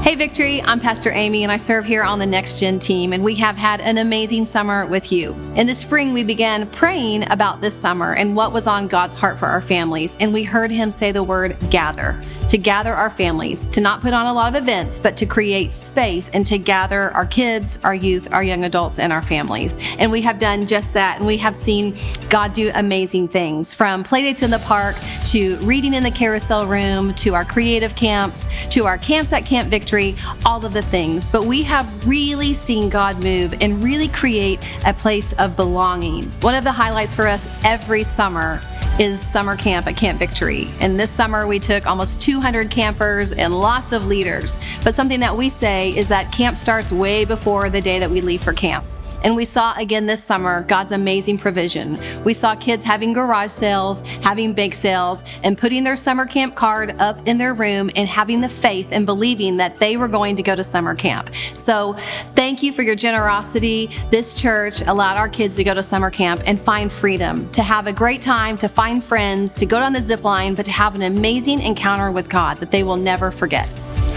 Hey Victory, I'm Pastor Amy and I serve here on the Next Gen team, and we have had an amazing summer with you. In the spring, we began praying about this summer and what was on God's heart for our families, and we heard Him say the word gather, to gather our families, to not put on a lot of events, but to create space and to gather our kids, our youth, our young adults, and our families. And we have done just that, and we have seen God do amazing things, from playdates in the park to reading in the carousel room to our creative camps to our camps at Camp Victory, all of the things. But we have really seen God move and really create a place of belonging. One of the highlights for us every summer is summer camp at Camp Victory. And this summer we took almost 200 campers and lots of leaders. But something that we say is that camp starts way before the day that we leave for camp. And we saw again this summer God's amazing provision. We saw kids having garage sales, having bake sales, and putting their summer camp card up in their room and having the faith and believing that they were going to go to summer camp. So thank you for your generosity. This church allowed our kids to go to summer camp and find freedom, to have a great time, to find friends, to go down the zip line, but to have an amazing encounter with God that they will never forget.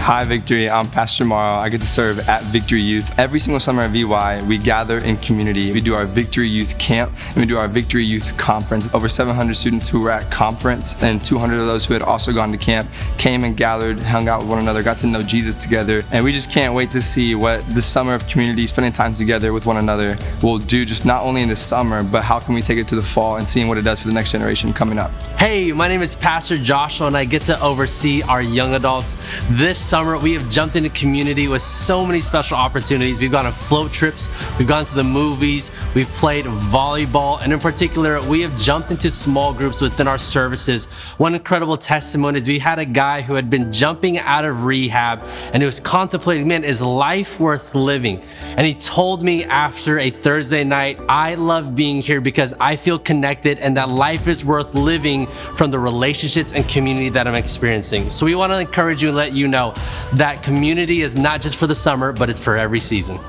Hi Victory, I'm Pastor Morrow. I get to serve at Victory Youth. Every single summer at VY, we gather in community. We do our Victory Youth Camp and we do our Victory Youth Conference. Over 700 students who were at conference and 200 of those who had also gone to camp came and gathered, hung out with one another, got to know Jesus together. And we just can't wait to see what this summer of community, spending time together with one another, will do, just not only in the summer, but how can we take it to the fall and seeing what it does for the next generation coming up. Hey, my name is Pastor Joshua and I get to oversee our young adults. This summer, we have jumped into community with so many special opportunities. We've gone on float trips, we've gone to the movies, we've played volleyball, and in particular, we have jumped into small groups within our services. One incredible testimony is we had a guy who had been jumping out of rehab and he was contemplating, man, is life worth living? And he told me after a Thursday night, I love being here because I feel connected and that life is worth living from the relationships and community that I'm experiencing. So we want to encourage you and let you know that community is not just for the summer, but it's for every season.